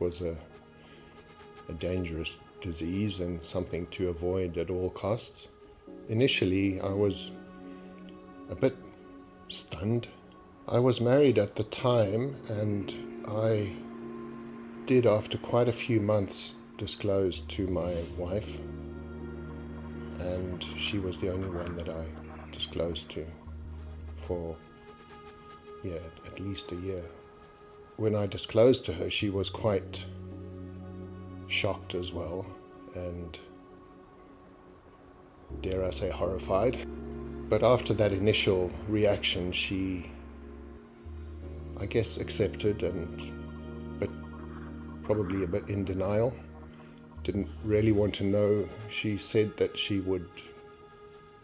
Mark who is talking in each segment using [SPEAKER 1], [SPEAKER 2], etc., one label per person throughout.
[SPEAKER 1] was a dangerous disease and something to avoid at all costs. Initially, I was a bit stunned. I was married at the time, and I did, after quite a few months, disclose to my wife, and she was the only one that I disclosed to for, at least a year. When I disclosed to her, she was quite shocked as well, and dare I say horrified. But after that initial reaction, she, I guess, accepted, but probably a bit in denial. Didn't really want to know. She said that she would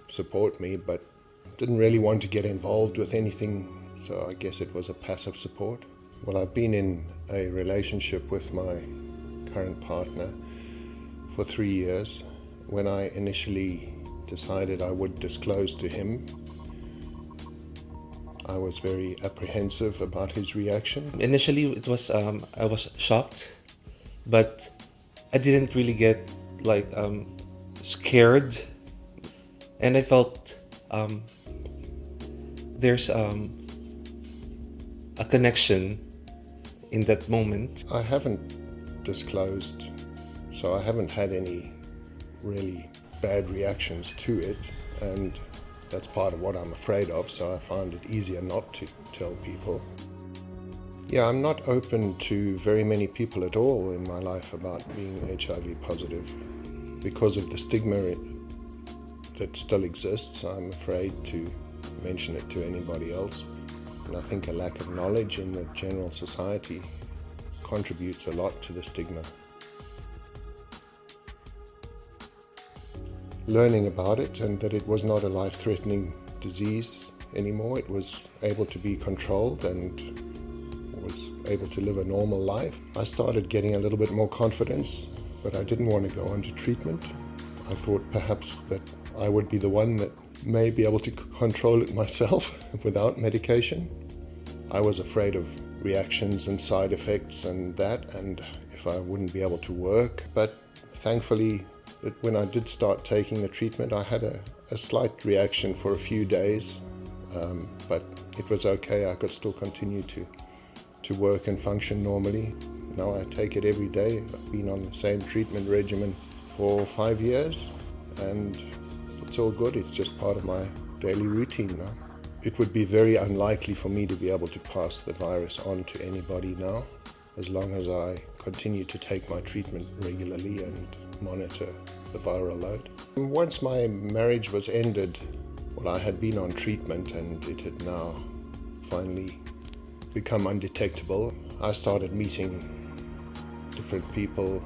[SPEAKER 1] support me, but didn't really want to get involved with anything, so I guess it was a passive support. Well, I've been in a relationship with my current partner for 3 years. When I initially decided I would disclose to him, I was very apprehensive about his reaction.
[SPEAKER 2] Initially, it was I was shocked, but I didn't really get scared, and I felt there's a connection in that moment.
[SPEAKER 1] I haven't disclosed, so I haven't had any really bad reactions to it, and that's part of what I'm afraid of, so I find it easier not to tell people. Yeah, I'm not open to very many people at all in my life about being HIV positive. Because of the stigma that still exists, I'm afraid to mention it to anybody else. And I think a lack of knowledge in the general society contributes a lot to the stigma. Learning about it, and that it was not a life-threatening disease anymore, it was able to be controlled and was able to live a normal life. I started getting a little bit more confidence, but I didn't want to go on to treatment. I thought perhaps that I would be the one that may be able to control it myself without medication. I was afraid of reactions and side effects and if I wouldn't be able to work. But thankfully, when I did start taking the treatment, I had a slight reaction for a few days, but it was okay. I could still continue to work and function normally. Now I take it every day. I've been on the same treatment regimen for 5 years, and it's all good. It's just part of my daily routine now. It would be very unlikely for me to be able to pass the virus on to anybody now, as long as I continue to take my treatment regularly and monitor the viral load. Once my marriage was ended, well, I had been on treatment and it had now finally become undetectable. I started meeting different people.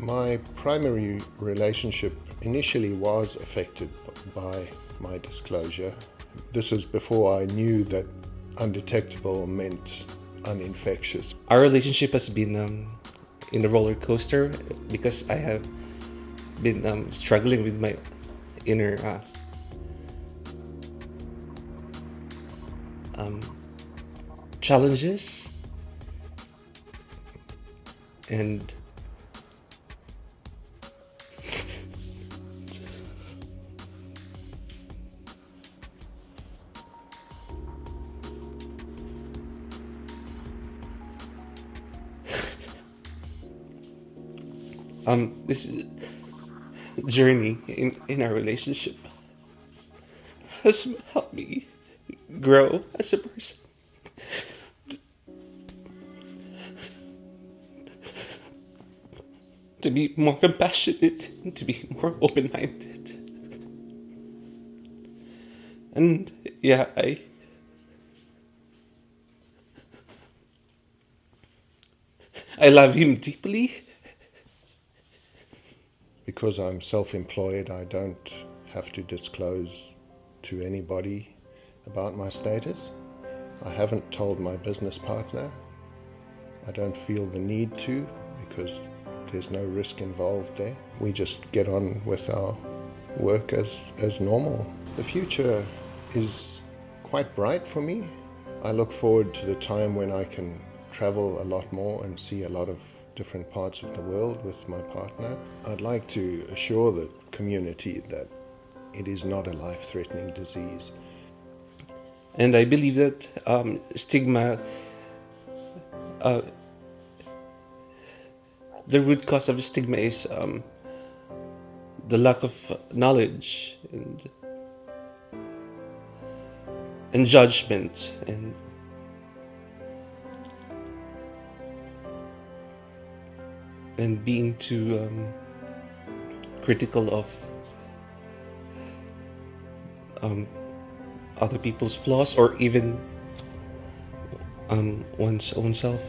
[SPEAKER 1] My primary relationship initially was affected by my disclosure. This is before I knew that undetectable meant uninfectious.
[SPEAKER 2] Our relationship has been in a roller coaster because I have been struggling with my inner challenges, and this journey in our relationship has helped me grow as a person. To be more compassionate, and to be more open-minded. And yeah, I love him deeply.
[SPEAKER 1] Because I'm self-employed, I don't have to disclose to anybody about my status. I haven't told my business partner. I don't feel the need to, because there's no risk involved there. We just get on with our work as normal. The future is quite bright for me. I look forward to the time when I can travel a lot more and see a lot of different parts of the world with my partner. I'd like to assure the community that it is not a life-threatening disease.
[SPEAKER 2] And I believe that stigma, the root cause of stigma is the lack of knowledge and judgment and being too critical of other people's flaws or even one's own self.